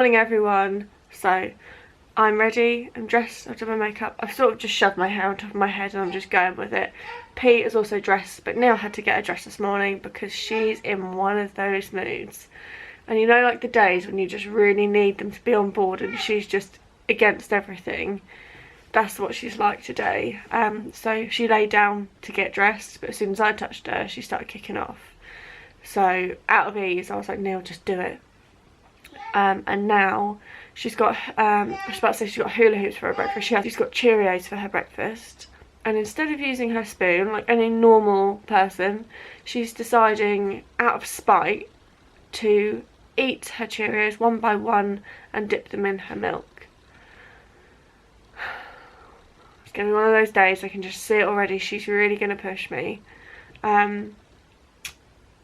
Morning everyone. So I'm ready, I'm dressed, I've done my makeup, I've sort of just shoved my hair on top of my head and I'm just going with it. Pete is also dressed, but Neil had to get her dressed this morning because she's in one of those moods. And you know, like the days when you just really need them to be on board and she's just against everything. That's what she's like today. So she lay down to get dressed, but as soon as I touched her she started kicking off. So out of ease I was like, Neil, just do it. And now she's got, I was about to say she's got hula hoops for her breakfast. She's got Cheerios for her breakfast. And instead of using her spoon like any normal person, she's deciding out of spite to eat her Cheerios one by one and dip them in her milk. It's going to be one of those days, I can just see it already. She's really going to push me.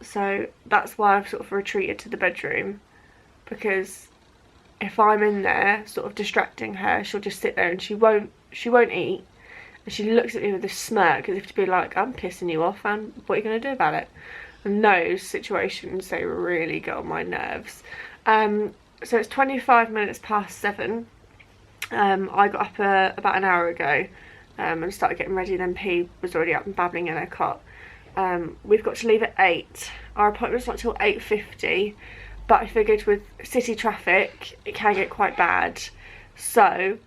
So that's why I've sort of retreated to the bedroom. Because if I'm in there sort of distracting her, she'll just sit there and she won't eat, and she looks at me with a smirk as if to be like, I'm pissing you off and what are you going to do about it? And those situations, they really get on my nerves. So it's 25 minutes past 7. I got up about an hour ago and started getting ready. Then P was already up and babbling in her cot. We've got to leave at 8. Our appointment's not till 8:50. But I figured with city traffic, it can get quite bad. So,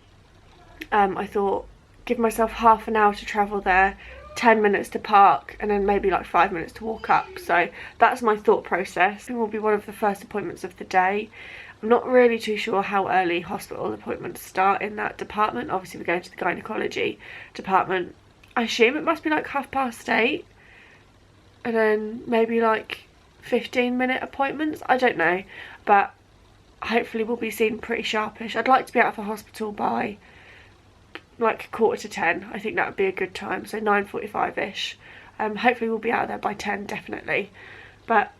I thought, give myself half an hour to travel there, 10 minutes to park, and then maybe like 5 minutes to walk up. So, that's my thought process. It will be one of the first appointments of the day. I'm not really too sure how early hospital appointments start in that department. Obviously, we're going to the gynecology department. I assume it must be like 8:30. And then maybe like 15-minute appointments, I don't know, but hopefully we'll be seen pretty sharpish. I'd like to be out of the hospital by like 9:45. I think that would be a good time, so 9:45ish. Hopefully we'll be out of there by 10, definitely. But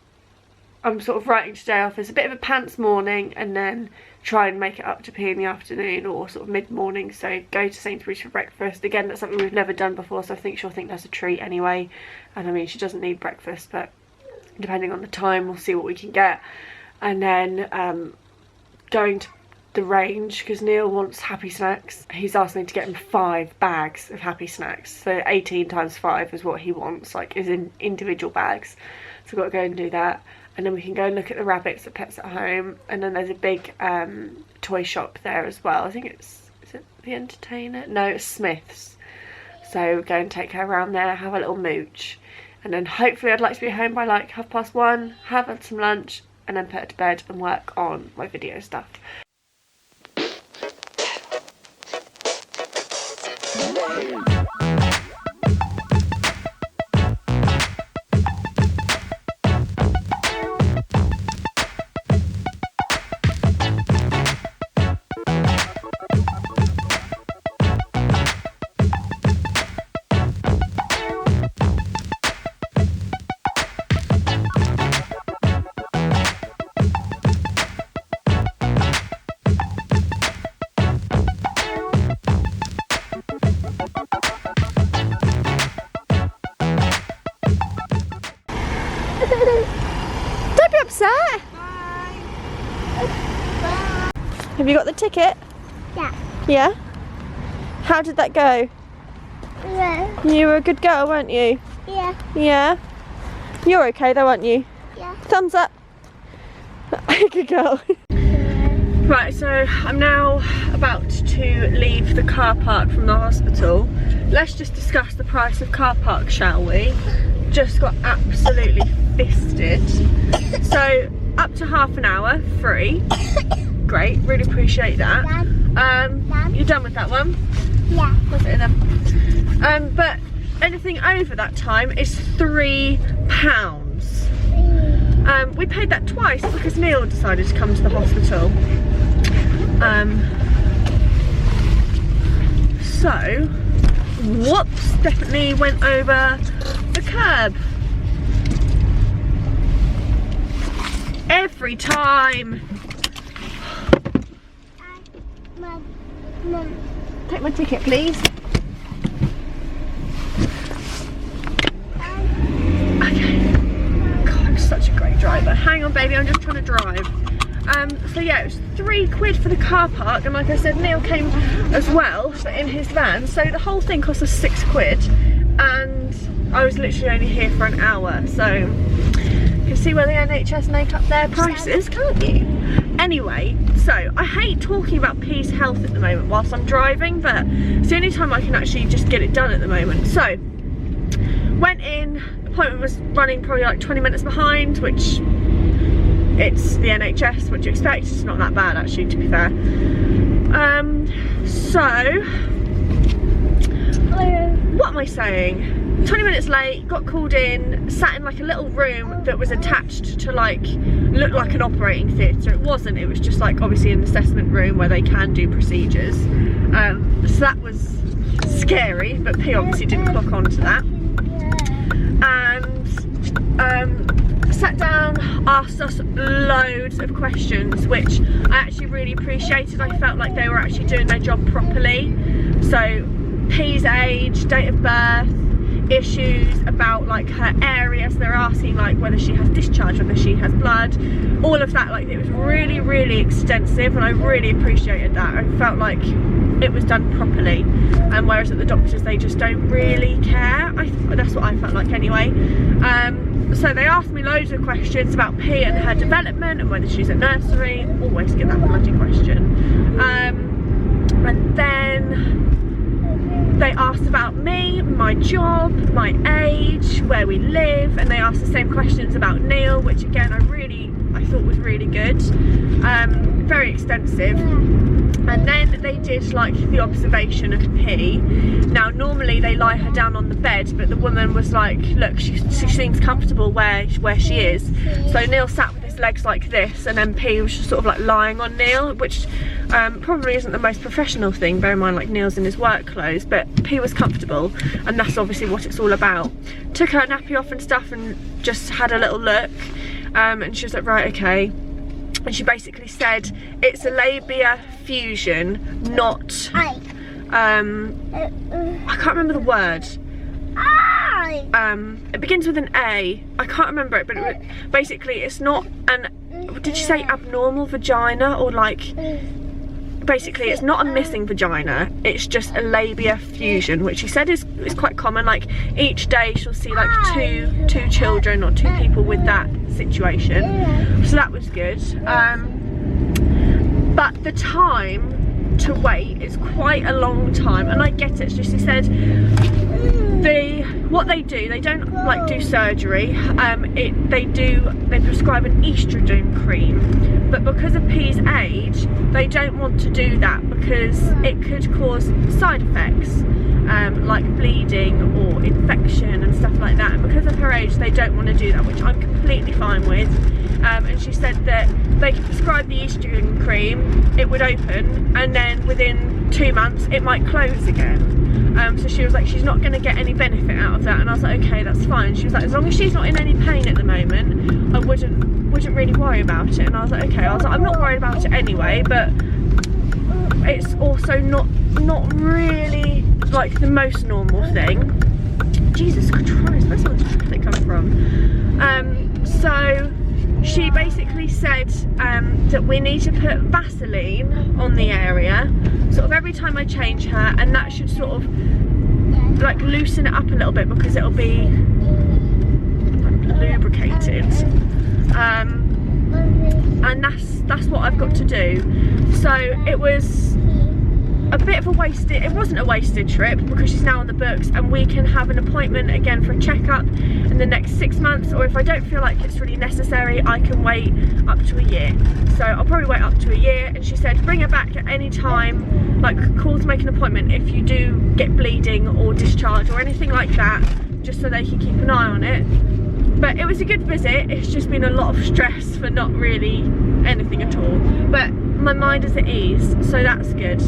I'm sort of writing today off as a bit of a pants morning and then try and make it up to P in the afternoon or sort of mid-morning. So go to Sainsbury's for breakfast. Again, that's something we've never done before, so I think she'll think that's a treat anyway. And I mean, she doesn't need breakfast, but depending on the time we'll see what we can get. And then going to the range because Neil wants happy snacks. He's asked me to get him 5 bags of happy snacks, so 18 times 5 is what he wants, like is in individual bags. So I've got to go and do that, and then we can go and look at the rabbits at Pets at Home. And then there's a big toy shop there as well. I think is it the Entertainer? No, it's Smith's. So go and take her around there, have a little mooch. And then hopefully I'd like to be home by like 1:30, have some lunch, and then put her to bed and work on my video stuff. Don't be upset. Bye. Have you got the ticket? Yeah. Yeah? How did that go? Yeah. You were a good girl, weren't you? Yeah. Yeah? You're okay though, aren't you? Yeah. Thumbs up. Good girl. Right, so I'm now about to leave the car park from the hospital. Let's just discuss the price of car park, shall we? Just got absolutely fisted. So up to half an hour free. Great, really appreciate that. You're done with that one? Yeah. What's it in there? But anything over that time is £3. We paid that twice because Neil decided to come to the hospital. So whoops, definitely went over the curb. Every time. Mum. Take my ticket, please. Okay. God, I'm such a great driver. Hang on, baby, I'm just trying to drive. So yeah, it was £3 for the car park, and like I said, Neil came as well, but in his van. So the whole thing cost us £6, and I was literally only here for an hour. So you can see where the NHS make up their prices, can't you? Anyway, so I hate talking about P's health at the moment whilst I'm driving, but it's the only time I can actually just get it done at the moment. So went in, appointment was running probably like 20 minutes behind, which it's the NHS, what do you expect? It's not that bad actually, to be fair. So what am I saying? 20 minutes late, got called in, sat in like a little room that was attached to like, looked like an operating theatre. It wasn't, it was just like obviously an assessment room where they can do procedures. So that was scary, but P obviously didn't clock on to that. And sat down, asked us loads of questions, which I actually really appreciated. I felt like they were actually doing their job properly. So P's age, date of birth, issues about like her area, so they're asking like whether she has discharge, whether she has blood, all of that. Like, it was really, really extensive, and I really appreciated that. I felt like it was done properly, and whereas at the doctors they just don't really care. That's what I felt like anyway. So they asked me loads of questions about P and her development and whether she's at nursery. Always get that bloody question. And then they asked about me, my job, my age, where we live, and they asked the same questions about Neil, which again I thought was really good. Very extensive. And then they did like the observation of P. Now normally they lie her down on the bed, but the woman was like, look, she seems comfortable where she is. So Neil sat with his legs like this, and then P was just sort of like lying on Neil, which probably isn't the most professional thing, bear in mind like Neil's in his work clothes, but P was comfortable, and that's obviously what it's all about. Took her nappy off and stuff and just had a little look, and she was like, right, okay. And she basically said it's a labia fusion, not I can't remember the word. It begins with an A. I can't remember it, but basically it's not an, did she say abnormal vagina, or like, basically it's not a missing vagina, it's just a labia fusion, which she said is quite common. Like each day she'll see like two children or 2 people with that situation, so that was good. But the time to wait is quite a long time, and I get it. So she said what they do, they don't like do surgery. They prescribe an estrogen cream, but because of P's age they don't want to do that because it could cause side effects, like bleeding or infection and stuff like that. And because of her age they don't want to do that, which I'm completely fine with. And she said that they could prescribe the estrogen cream, it would open, and then within 2 months it might close again. So she was like, she's not going to get any benefit out of that, and I was like, okay, that's fine. She was like, as long as she's not in any pain at the moment, I wouldn't really worry about it. And I was like, okay. I was like, I'm not worried about it anyway, but it's also not really like the most normal thing. Jesus Christ, where's all this traffic come from? So she basically said that we need to put Vaseline on the area sort of every time I change her, and that should sort of like loosen it up a little bit because it'll be like, lubricated. And that's what I've got to do. So it was a bit of a wasted, it wasn't a wasted trip because she's now on the books, and we can have an appointment again for a checkup in the next 6 months, or if I don't feel like it's really necessary I can wait up to a year. So I'll probably wait up to a year, and she said bring her back at any time, like call to make an appointment if you do get bleeding or discharge or anything like that, just so they can keep an eye on it. But it was a good visit, it's just been a lot of stress for not really anything at all. But my mind is at ease, so that's good.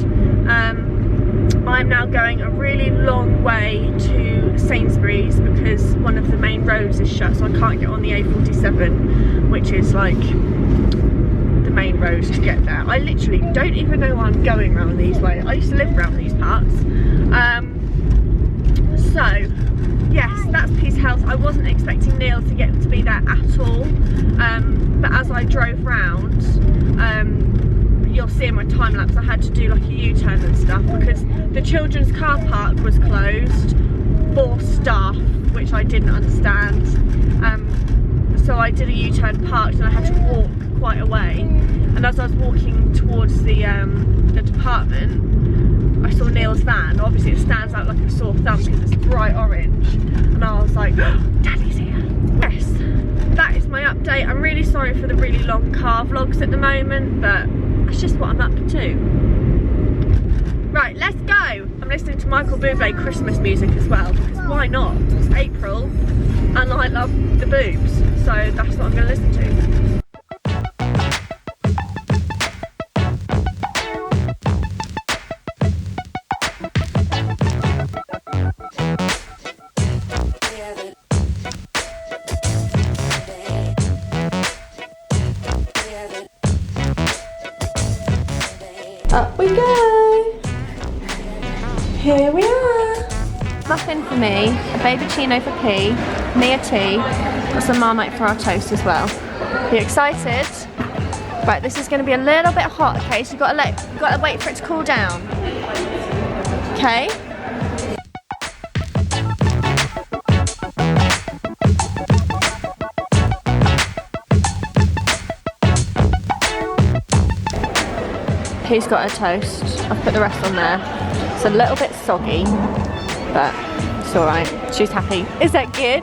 I'm now going a really long way to Sainsbury's because one of the main roads is shut, so I can't get on the A47, which is like the main road to get there. I literally don't even know why I'm going around these ways. I used to live around these parts. So yes, that's Peace Health. I wasn't expecting Neil to get to be there at all, but as I drove round, you'll see in my time lapse I had to do like a U-turn and stuff because the children's car park was closed for staff, which I didn't understand. So I did a U-turn, parked, and I had to walk quite a way. And as I was walking towards the department, I saw Neil's van. Obviously it stands out like a sore thumb because it's bright orange. And I was like, oh, Daddy's here. Yes, that is my update. I'm really sorry for the really long car vlogs at the moment, but that's just what I'm up to. Right, let's go. I'm listening to Michael Bublé Christmas music as well, because why not? It's April and I love the boobs, so that's what I'm going to listen to. Up we go. Here we are. Muffin for me, a baby chino for P, me a tea, got some Marmite for our toast as well. Are you excited? Right, this is going to be a little bit hot, okay? So you've got to wait for it to cool down. Okay? P's got her toast. I've put the rest on there. It's a little bit soggy, but it's alright. She's happy. Is that good?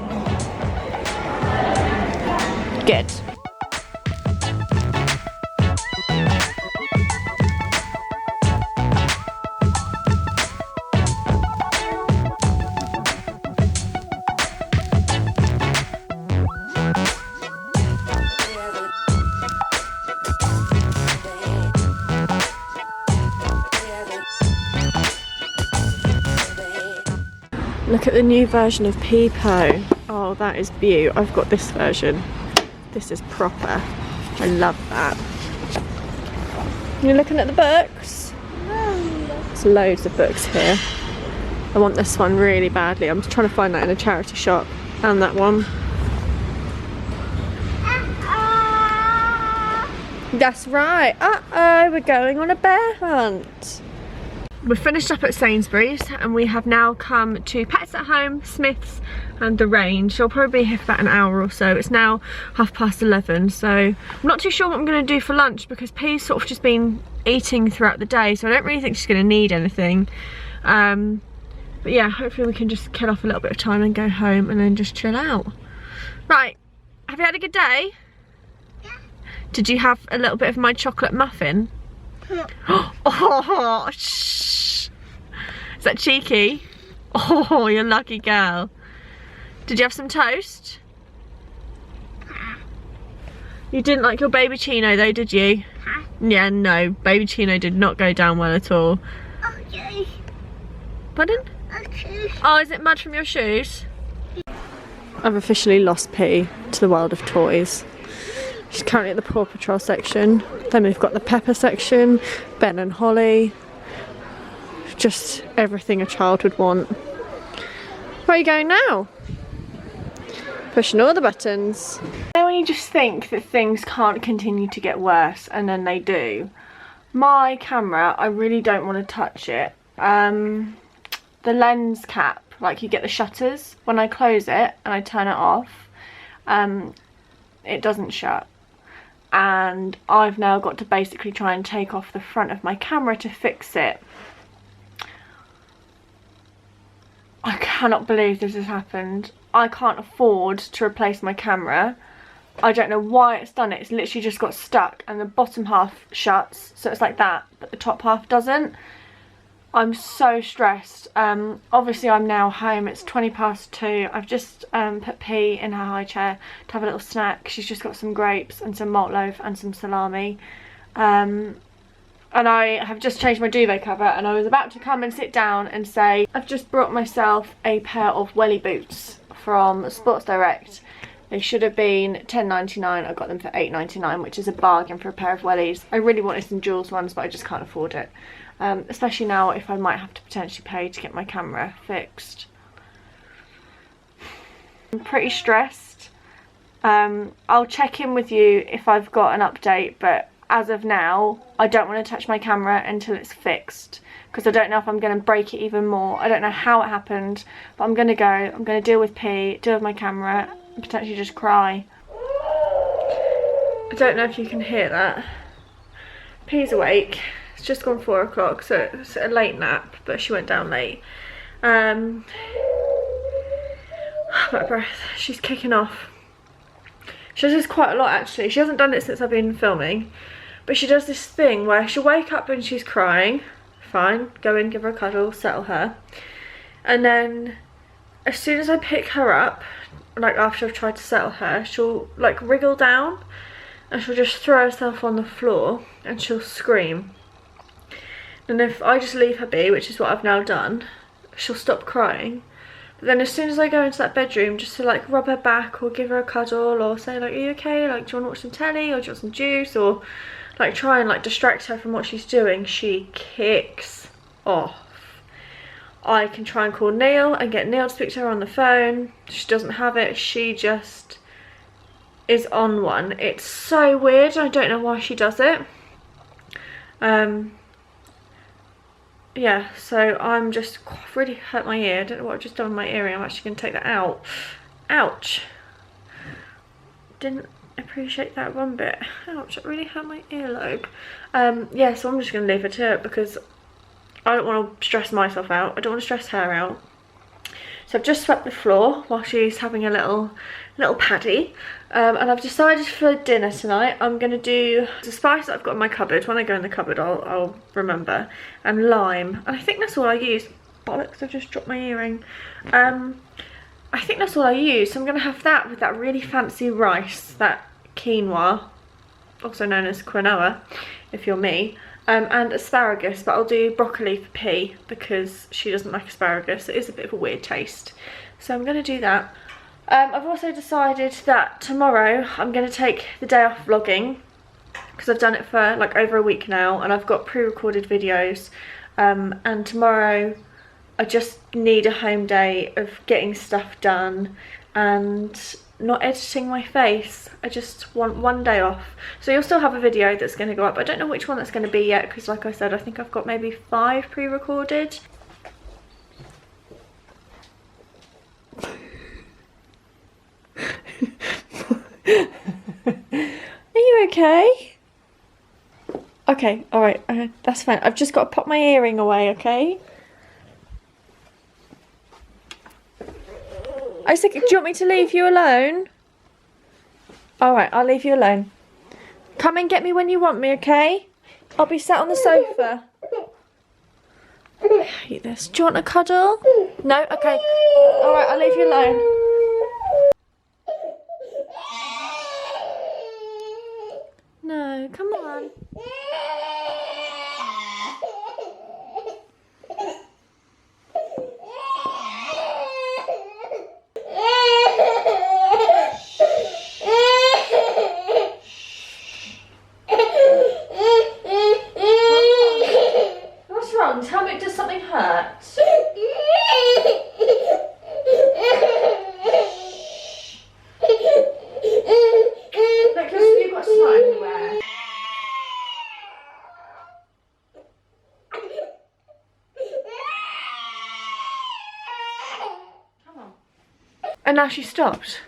Good. Look at the new version of Peepo. Oh, that is beautiful. I've got this version. This is proper. I love that. You're looking at the books? There's loads of books here. I want this one really badly. I'm just trying to find that in a charity shop. And that one. That's right. Uh-oh, we're going on a bear hunt. We're finished up at Sainsbury's and we have now come to Pets at Home, Smith's and The Range. She'll probably be here for about an hour or so. It's now 11:30, so I'm not too sure what I'm going to do for lunch because P's sort of just been eating throughout the day, so I don't really think she's going to need anything. But yeah, hopefully we can just kill off a little bit of time and go home and then just chill out. Right, have you had a good day? Yeah. Did you have a little bit of my chocolate muffin? Oh, shh. Is that cheeky? Oh, you're a lucky girl. Did you have some toast? You didn't like your baby chino though, did you? Yeah, no, baby chino did not go down well at all. Okay. Pardon? Okay. Oh, is it mud from your shoes? I've officially lost P to the world of toys. She's currently at the Paw Patrol section. Then we've got the Pepper section, Ben and Holly. Just everything a child would want. Where are you going now? Pushing all the buttons. When you just think that things can't continue to get worse and then they do. My camera, I really don't want to touch it. The lens cap, like you get the shutters, when I close it and I turn it off, it doesn't shut. And I've now got to basically try and take off the front of my camera to fix it. I cannot believe this has happened. I can't afford to replace my camera. I don't know why it's done it. It's literally just got stuck and the bottom half shuts, so it's like that, but the top half doesn't. I'm so stressed. Obviously I'm now home, it's 2:20. I've just put P in her high chair to have a little snack. She's just got some grapes and some malt loaf and some salami. And I have just changed my duvet cover and I was about to come and sit down and say, I've just brought myself a pair of welly boots from Sports Direct. They should have been $10.99. I got them for $8.99, which is a bargain for a pair of wellies. I really wanted some Jules ones, but I just can't afford it. Especially now if I might have to potentially pay to get my camera fixed. I'm pretty stressed. I'll check in with you if I've got an update, but as of now, I don't want to touch my camera until it's fixed, because I don't know if I'm going to break it even more. I don't know how it happened, but I'm going to go. I'm going to deal with P, deal with my camera, and potentially just cry. I don't know if you can hear that. P's awake. It's just gone 4 o'clock, so it's a late nap, but she went down late. My breath. She's kicking off. She does this quite a lot actually. She hasn't done it since I've been filming, but she does this thing where she'll wake up when she's crying. Fine, go in, give her a cuddle, settle her. And then as soon as I pick her up, like after I've tried to settle her, she'll like wriggle down and she'll just throw herself on the floor and she'll scream. And if I just leave her be, which is what I've now done, she'll stop crying. But then as soon as I go into that bedroom just to like rub her back or give her a cuddle or say like, are you okay? Like, do you want to watch some telly or do you want some juice? Or like try and like distract her from what she's doing, she kicks off. I can try and call Neil and get Neil to speak to her on the phone. She doesn't have it. She just is on one. It's so weird. I don't know why she does it. Yeah, so I'm just really hurt my ear. I don't know what I've just done with my earring. I'm actually going to take that out. Ouch. Didn't appreciate that one bit. Ouch, it really hurt my earlobe. Yeah, so I'm just going to leave her to it because I don't want to stress myself out. I don't want to stress her out. So I've just swept the floor while she's having a little paddy. And I've decided for dinner tonight I'm going to do the spice that I've got in my cupboard. When I go in the cupboard I'll remember. And lime. And I think that's all I use. Bollocks, I just dropped my earring. I think that's all I use. So I'm going to have that with that really fancy rice. That quinoa, also known as quinoa, if you're me. And asparagus, but I'll do broccoli for P because she doesn't like asparagus. It is a bit of a weird taste. So I'm going to do that. I've also decided that tomorrow I'm going to take the day off vlogging because I've done it for like over a week now and I've got pre-recorded videos. And tomorrow I just need a home day of getting stuff done and not editing my face. I just want one day off. So you'll still have a video that's going to go up. I don't know which one that's going to be yet because like I said, I think I've got maybe 5 pre-recorded. Are you okay? Okay, alright, that's fine. I've just got to pop my earring away, okay? I said, do you want me to leave you alone? Alright, I'll leave you alone. Come and get me when you want me, okay? I'll be sat on the sofa. I hate this. Do you want a cuddle? No? Okay. Alright, I'll leave you alone. No, come on. What's wrong? Tell me, does something hurt? Look, you've got snot everywhere. Come on. And now she stopped.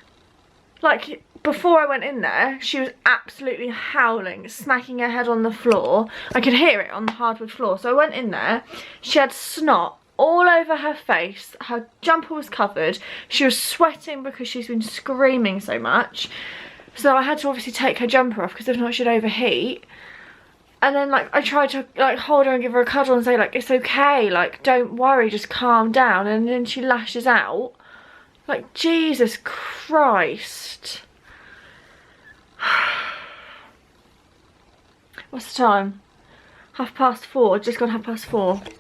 Like, before I went in there, she was absolutely howling, smacking her head on the floor. I could hear it on the hardwood floor. So I went in there, she had snot all over her face, her jumper was covered, she was sweating because she's been screaming so much. So I had to obviously take her jumper off because if not she'd overheat. And then like I tried to like hold her and give her a cuddle and say like, it's okay, like don't worry, just calm down. And then she lashes out. Like, Jesus Christ. What's the time? 4:30, just gone 4:30.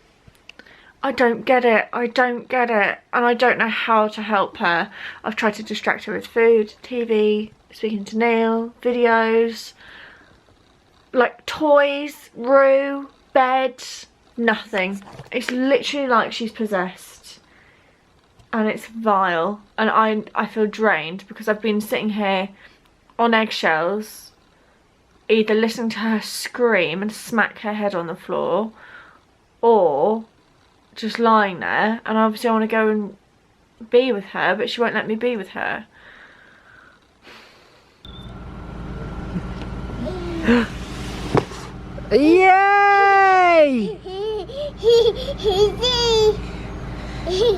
I don't get it, I don't get it. And I don't know how to help her. I've tried to distract her with food, TV, speaking to Neil, videos, like toys, Roo, bed, nothing. It's literally like she's possessed. and it's vile, and I feel drained because I've been sitting here on eggshells, either listening to her scream and smack her head on the floor, or just lying there, and obviously I want to go and be with her, but she won't let me be with her. Yay!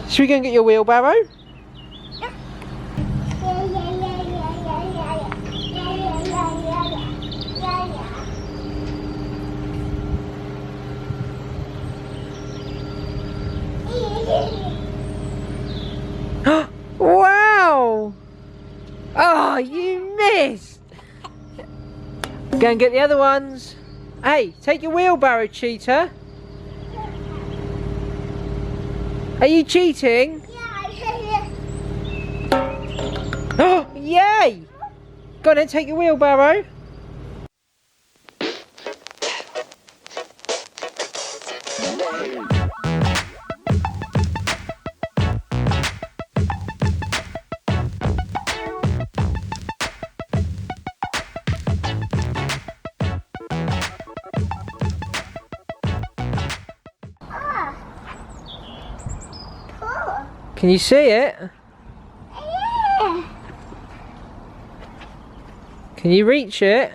Should we go and get your wheelbarrow? Wow! Oh, you missed! Go and get the other ones. Hey, take your wheelbarrow, cheater. Are you cheating? Oh, yay! Go on then, take your wheelbarrow. Can you see it? Can you reach it?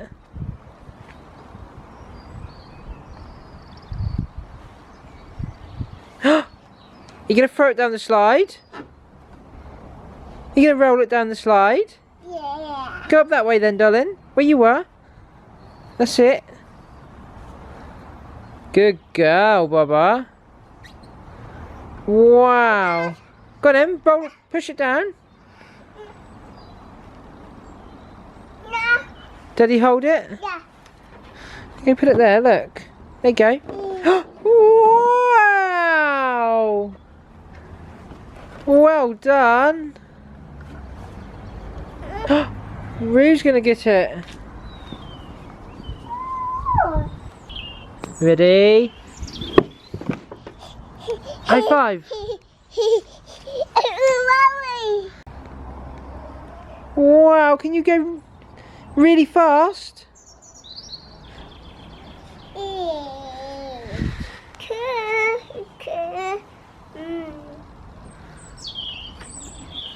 You gonna throw it down the slide? You gonna roll it down the slide? Yeah. Go up that way then, darling. Where you were. That's it. Good girl, Baba. Wow. Go on then, roll, push it down. No. Daddy hold it? Yeah. You put it there, look. There you go. Wow! Well done. Rue's gonna get it. Ready? High five. Wow, can you go really fast?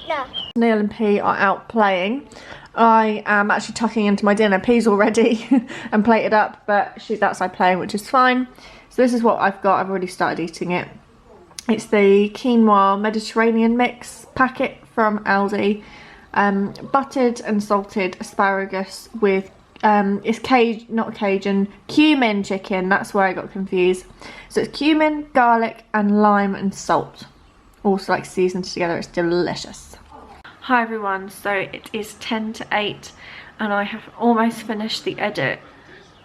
No. Neil and P are out playing. I am actually tucking into my dinner. P's all ready and plated up, but she's outside playing, which is fine. So this is what I've got. I've already started eating it. It's the quinoa Mediterranean mix packet from Aldi. Buttered and salted asparagus with it's not Cajun, cumin chicken. That's where I got confused. So it's cumin, garlic and lime and salt, also like seasoned together. It's delicious. Hi everyone, so it is 10 to 8 and I have almost finished the edit,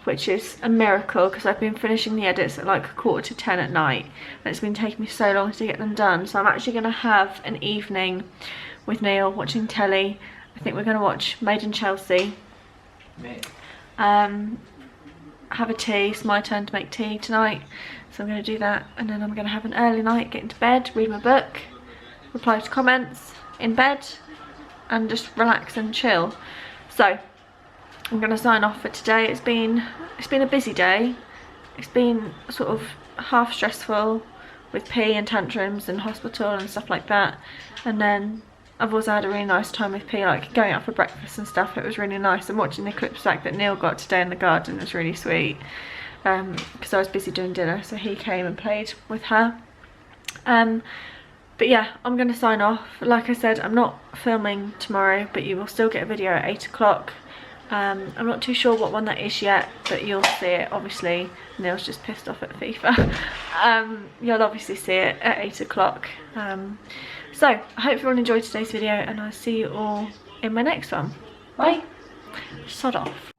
which is a miracle because I've been finishing the edits at like 9:45 at night and it's been taking me so long to get them done. So I'm actually going to have an evening with Neil watching telly. I think we're going to watch Made in Chelsea. Have a tea. It's my turn to make tea tonight, so I'm going to do that, and then I'm going to have an early night, get into bed, read my book, reply to comments in bed and just relax and chill. So I'm going to sign off for today. It's been a busy day. It's been sort of half stressful with P and tantrums and hospital and stuff like that, and then I've also had a really nice time with P, like going out for breakfast and stuff. It was really nice, and watching the clip sack that Neil got today in the garden was really sweet, because I was busy doing dinner, so he came and played with her. But yeah, I'm going to sign off. Like I said, I'm not filming tomorrow, but you will still get a video at 8 o'clock. I'm not too sure what one that is yet, but you'll see it. Obviously, Neil's just pissed off at FIFA. You'll obviously see it at 8 o'clock. So, I hope you all enjoyed today's video, and I'll see you all in my next one. Bye. Sod off.